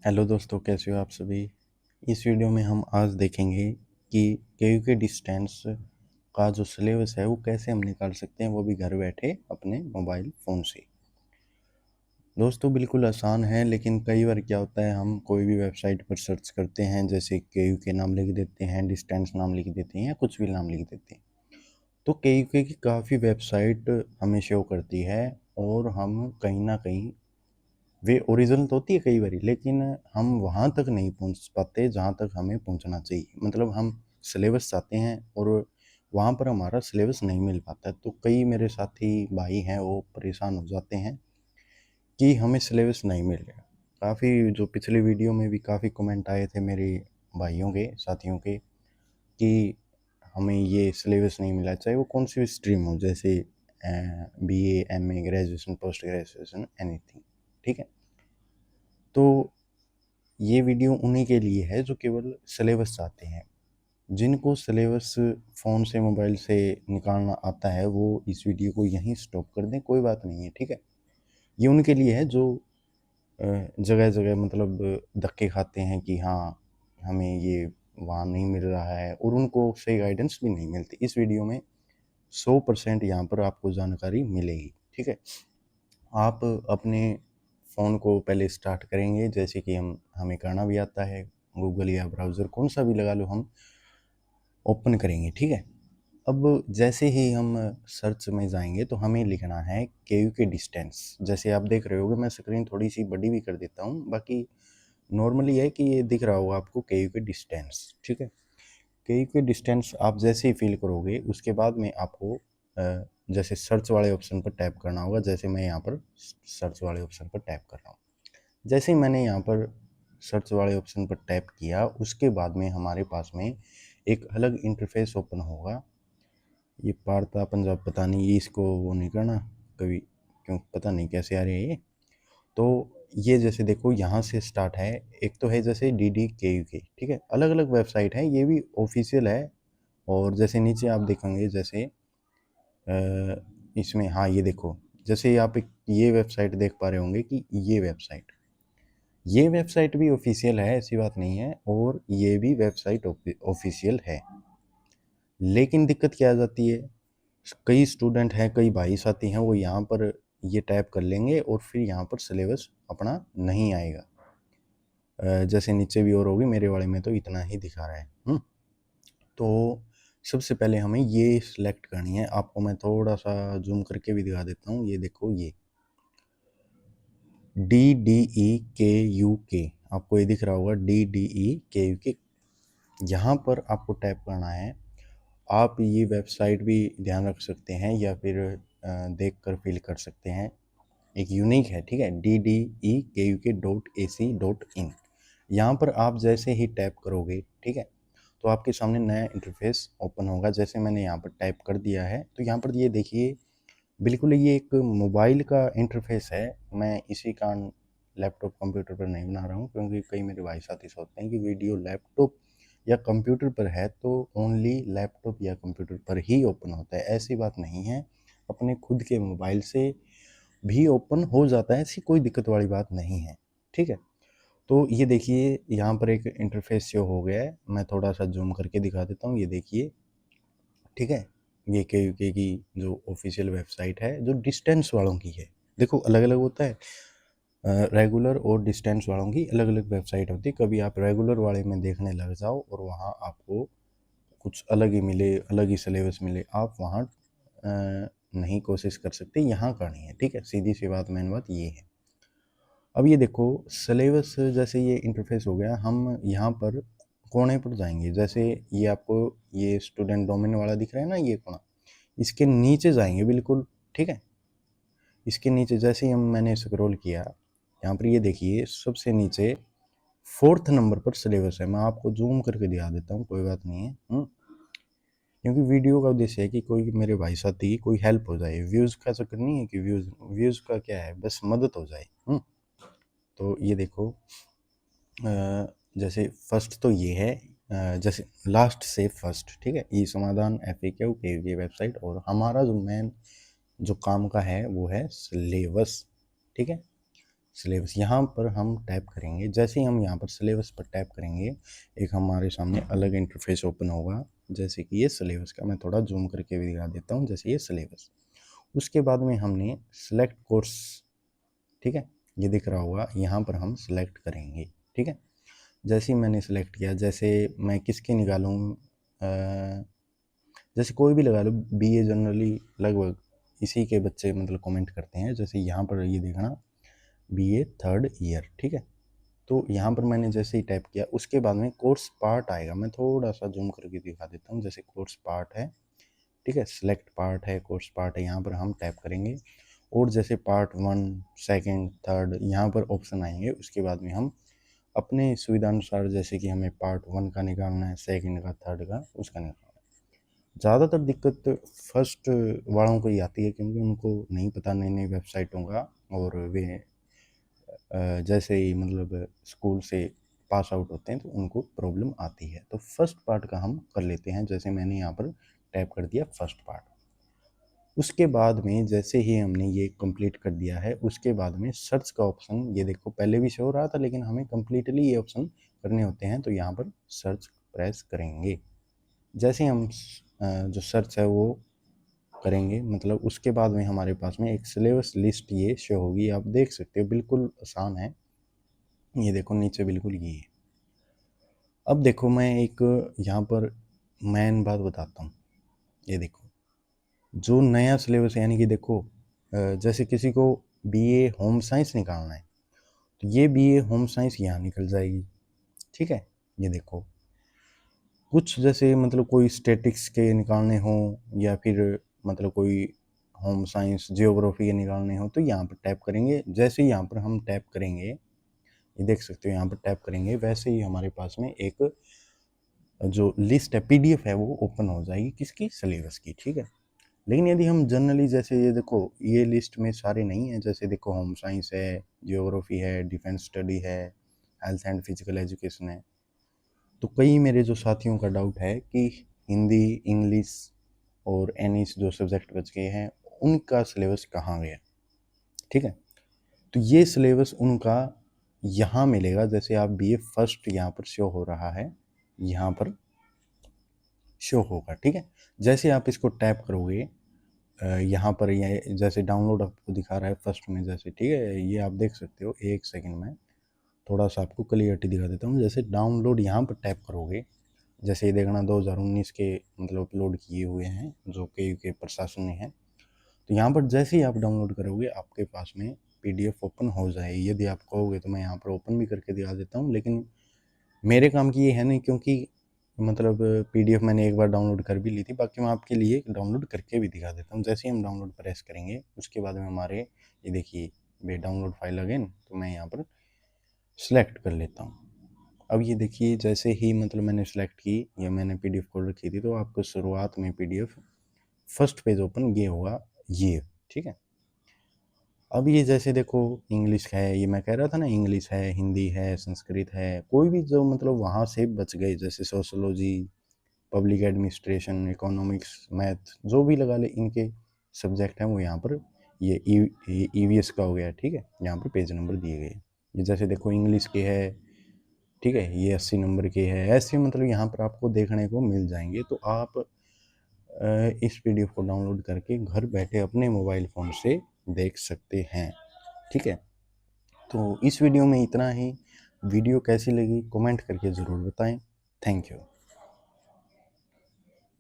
Hello दोस्तों, कैसे हो आप सभी। इस वीडियो में हम आज देखेंगे कि केयू के डिस्टेंस का जो सिलेबस है वो कैसे हम निकाल सकते हैं, वो भी घर बैठे अपने मोबाइल फ़ोन से। दोस्तों बिल्कुल आसान है, लेकिन कई बार क्या होता है, हम कोई भी वेबसाइट पर सर्च करते हैं, जैसे केयू के नाम लिख देते हैं, डिस्टेंस नाम लिख देते हैं या कुछ भी नाम लिख देते हैं। तो केयू के की काफ़ी वेबसाइट हमें शो करती है और हम कहीं ना कहीं वे ओरिजिनल तो होती है कई बारी, लेकिन हम वहाँ तक नहीं पहुँच पाते जहाँ तक हमें पहुँचना चाहिए। मतलब हम सिलेबस चाहते हैं और वहाँ पर हमारा सिलेबस नहीं मिल पाता है। तो कई मेरे साथी भाई हैं वो परेशान हो जाते हैं कि हमें सिलेबस नहीं मिल रहा। काफ़ी जो पिछले वीडियो में भी काफ़ी कमेंट आए थे मेरे भाइयों के, साथियों के, कि हमें ये सिलेबस नहीं मिला, चाहे वो कौन सी भी स्ट्रीम हो, जैसे BA, MA, graduation, post graduation, anything. ठीक है। तो ये वीडियो उन्हीं के लिए है जो केवल सिलेबस चाहते हैं। जिनको सिलेबस फ़ोन से, मोबाइल से निकालना आता है, वो इस वीडियो को यहीं स्टॉप कर दें, कोई बात नहीं है, ठीक है। ये उनके लिए है जो जगह जगह मतलब धक्के खाते हैं कि हाँ, हमें ये वहाँ नहीं मिल रहा है और उनको सही गाइडेंस भी नहीं मिलती। इस वीडियो में 100% यहाँ पर आपको जानकारी मिलेगी, ठीक है। आप अपने फ़ोन को पहले स्टार्ट करेंगे, जैसे कि हमें करना भी आता है। गूगल या ब्राउज़र कौन सा भी लगा लो, हम ओपन करेंगे, ठीक है। अब जैसे ही हम सर्च में जाएंगे तो हमें लिखना है केयू के डिस्टेंस। जैसे आप देख रहे होगे, मैं स्क्रीन थोड़ी सी बड़ी भी कर देता हूँ, बाकी नॉर्मली है कि ये दिख रहा होगा आपको केयू के डिस्टेंस, ठीक है। केयू के डिस्टेंस आप जैसे ही फिल करोगे उसके बाद में आपको जैसे सर्च वाले ऑप्शन पर टैप करना होगा। जैसे मैं यहाँ पर सर्च वाले ऑप्शन पर टैप कर रहा हूँ। जैसे ही मैंने यहाँ पर सर्च वाले ऑप्शन पर टैप किया, उसके बाद में हमारे पास में एक अलग इंटरफेस ओपन होगा। ये पारता पंजाब, पता नहीं ये इसको वो नहीं करना कभी, क्यों पता नहीं कैसे आ रही है ये। तो ये जैसे देखो यहाँ से स्टार्ट है। एक तो है जैसे डी डी के यू के, ठीक है, अलग अलग वेबसाइट है, ये भी ऑफिशियल है। और जैसे नीचे आप देखेंगे, जैसे इसमें, हाँ ये देखो, जैसे आप ये वेबसाइट देख पा रहे होंगे कि ये वेबसाइट भी ऑफिशियल है, ऐसी बात नहीं है, और ये भी वेबसाइट ऑफिशियल है। लेकिन दिक्कत क्या आ जाती है, कई स्टूडेंट हैं, कई भाई साथी हैं, वो यहाँ पर ये टाइप कर लेंगे और फिर यहाँ पर सिलेबस अपना नहीं आएगा। जैसे नीचे भी और होगी, मेरे वाले में तो इतना ही दिखा रहा है। तो सबसे पहले हमें ये सिलेक्ट करनी है। आपको मैं थोड़ा सा जूम करके भी दिखा देता हूँ। ये देखो, ये DDEKUK, आपको ये दिख रहा होगा, DDEKUK। यहाँ पर आपको टैप करना है। आप ये वेबसाइट भी ध्यान रख सकते हैं या फिर देख कर फिल कर सकते हैं। एक यूनिक है, ठीक है, DDEKUK.AC.in। यहाँ पर आप जैसे ही टैप करोगे, ठीक है, तो आपके सामने नया इंटरफेस ओपन होगा। जैसे मैंने यहाँ पर टाइप कर दिया है, तो यहाँ पर ये देखिए, बिल्कुल ये एक मोबाइल का इंटरफेस है। मैं इसी कारण लैपटॉप कंप्यूटर पर नहीं बना रहा हूँ, क्योंकि कई मेरे भाई साथी सोचते हैं कि वीडियो लैपटॉप या कंप्यूटर पर है तो ओनली लैपटॉप या कंप्यूटर पर ही ओपन होता है। ऐसी बात नहीं है, अपने खुद के मोबाइल से भी ओपन हो जाता है, ऐसी कोई दिक्कत वाली बात नहीं है, ठीक है। तो ये देखिए, यहाँ पर एक इंटरफेस शो हो गया है। मैं थोड़ा सा जूम करके दिखा देता हूँ, ये देखिए, ठीक है। ये के यू के की जो ऑफिशियल वेबसाइट है, जो डिस्टेंस वालों की है। देखो अलग अलग होता है, रेगुलर और डिस्टेंस वालों की अलग अलग वेबसाइट होती है। कभी आप रेगुलर वाले में देखने लग जाओ और वहाँ आपको कुछ अलग ही मिले, अलग ही सिलेबस मिले, आप वहाँ नहीं कोशिश कर सकते, यहाँ करनी है, ठीक है। सीधी सी बात, मेन बात ये है। अब ये देखो, सिलेबस जैसे ये इंटरफेस हो गया, हम यहाँ पर कोने पर जाएंगे। जैसे ये आपको ये स्टूडेंट डोमेन वाला दिख रहा है ना, ये कोना, इसके नीचे जाएंगे बिल्कुल, ठीक है। इसके नीचे जैसे ही मैंने स्क्रॉल किया, यहाँ पर ये देखिए सबसे नीचे 4th नंबर पर सिलेबस है। मैं आपको जूम करके दिखा देता हूँ, कोई बात नहीं है। क्योंकि वीडियो का उद्देश्य है कि कोई मेरे भाई साथी की कोई हेल्प हो जाए। व्यूज़ का चक्कर नहीं है कि व्यूज़ का क्या है, बस मदद हो जाए। तो ये देखो, जैसे फर्स्ट तो ये है, जैसे लास्ट से फर्स्ट, ठीक है, ई समाधान, FAQ की वेबसाइट। और हमारा जो मेन जो काम का है वो है सिलेबस, ठीक है। सिलेबस यहाँ पर हम टैप करेंगे। जैसे ही हम यहाँ पर सिलेबस पर टैप करेंगे, एक हमारे सामने अलग इंटरफेस ओपन होगा, जैसे कि ये सिलेबस का। मैं थोड़ा जूम करके भी दिखा देता हूँ। जैसे ये सिलेबस, उसके बाद में हमने सेलेक्ट कोर्स, ठीक है, ये दिख रहा होगा, यहाँ पर हम सिलेक्ट करेंगे। ठीक है, जैसे ही मैंने सेलेक्ट किया, जैसे मैं किसके निकालूँ, जैसे कोई भी लगा लो, बीए जनरली लगभग इसी के बच्चे मतलब कमेंट करते हैं। जैसे यहाँ पर ये देखना, बीए 3rd ईयर, ठीक है। तो यहाँ पर मैंने जैसे ही टाइप किया, उसके बाद में कोर्स पार्ट आएगा। मैं थोड़ा सा जूम करके दिखा देता हूँ। जैसे कोर्स पार्ट है, ठीक है, सिलेक्ट पार्ट है, कोर्स पार्ट है, यहाँ पर हम टाइप करेंगे। और जैसे पार्ट 1, 2nd, 3rd यहाँ पर ऑप्शन आएंगे। उसके बाद में हम अपने सुविधानुसार, जैसे कि हमें पार्ट 1 का निकालना है, 2nd का, 3rd का, उसका निकालना है। ज़्यादातर दिक्कत फर्स्ट वालों को ही आती है, क्योंकि उनको नहीं पता नई नई वेबसाइटों का, और वे जैसे ही मतलब स्कूल से पास आउट होते हैं तो उनको प्रॉब्लम आती है। तो फर्स्ट पार्ट का हम कर लेते हैं। जैसे मैंने यहाँ पर टैप कर दिया फर्स्ट पार्ट। उसके बाद में जैसे ही हमने ये कंप्लीट कर दिया है, उसके बाद में सर्च का ऑप्शन, ये देखो पहले भी शो हो रहा था, लेकिन हमें कम्प्लीटली ये ऑप्शन करने होते हैं। तो यहाँ पर सर्च प्रेस करेंगे। जैसे हम जो सर्च है वो करेंगे, मतलब उसके बाद में हमारे पास में एक सिलेबस लिस्ट ये शो होगी। आप देख सकते हो, बिल्कुल आसान है। ये देखो नीचे बिल्कुल ये है। अब देखो मैं एक यहाँ पर मेन बात बताता हूँ। ये देखो जो नया सिलेबस है, यानी कि देखो जैसे किसी को बीए होम साइंस निकालना है, तो ये बीए होम साइंस यहाँ निकल जाएगी। ठीक है, ये देखो कुछ जैसे मतलब कोई स्टैटिक्स के निकालने हो, या फिर मतलब कोई होम साइंस जियोग्राफी के निकालने हो, तो यहाँ पर टैप करेंगे। जैसे ही यहाँ पर हम टैप करेंगे, ये देख सकते हो, यहाँ पर टैप करेंगे, वैसे ही हमारे पास में एक जो लिस्ट है, पीडीएफ है, वो ओपन हो जाएगी किसकी, सिलेबस की। ठीक है, लेकिन यदि हम जनरली, जैसे ये देखो ये लिस्ट में सारे नहीं है। जैसे देखो होम साइंस है, जियोग्राफी है, डिफेंस स्टडी है, हेल्थ एंड फिजिकल एजुकेशन है। तो कई मेरे जो साथियों का डाउट है कि हिंदी, इंग्लिश और एनिस जो सब्जेक्ट बच गए हैं, उनका सिलेबस कहाँ गया। ठीक है, तो ये सिलेबस उनका यहाँ मिलेगा। जैसे आप बीए फर्स्ट यहाँ पर शो हो रहा है, यहाँ पर शो होगा। ठीक है, जैसे आप इसको टैप करोगे, यहाँ पर ये जैसे डाउनलोड आपको दिखा रहा है फर्स्ट में, जैसे, ठीक है, ये आप देख सकते हो। एक सेकंड में थोड़ा सा आपको क्लियरिटी दिखा देता हूँ। जैसे डाउनलोड यहाँ पर टैप करोगे, जैसे ये देखना 2019 के मतलब अपलोड किए हुए हैं, जो के यूके प्रशासन ने है। तो यहाँ पर जैसे ही आप डाउनलोड करोगे, आपके पास में पीडीएफ ओपन हो जाएगी। यदि आप कहोगे तो मैं यहाँ पर ओपन भी करके दिखा देता हूँ, लेकिन मेरे काम की ये है नहीं, क्योंकि मतलब पीडीएफ मैंने एक बार डाउनलोड कर भी ली थी। बाकी मैं आपके लिए डाउनलोड करके भी दिखा देता हूँ। जैसे ही हम डाउनलोड प्रेस करेंगे, उसके बाद में हमारे ये देखिए वे डाउनलोड फाइल अगेन, तो मैं यहाँ पर सिलेक्ट कर लेता हूँ। अब ये देखिए, जैसे ही मतलब मैंने सेलेक्ट की, या मैंने पीडीएफ खोल रखी थी, तो आपको शुरुआत में पीडीएफ फर्स्ट पेज ओपन ये होगा, ये। ठीक है, अब ये जैसे देखो इंग्लिश है, ये मैं कह रहा था ना, इंग्लिश है, हिंदी है, संस्कृत है, कोई भी जो मतलब वहाँ से बच गए, जैसे sociology, public administration, economics, math, जो भी लगा ले, इनके सब्जेक्ट हैं वो यहाँ पर ये ईवीएस का हो गया। ठीक है, यहाँ पर पेज नंबर दिए गए। ये जैसे देखो इंग्लिश के है, ठीक है, ये 80 नंबर के है, ऐसे मतलब यहाँ पर आपको देखने को मिल जाएंगे। तो आप इस पीडीएफ को डाउनलोड करके घर बैठे अपने मोबाइल फ़ोन से देख सकते हैं। ठीक है, तो इस वीडियो में इतना ही। वीडियो कैसी लगी कमेंट करके ज़रूर बताएं। Thank you.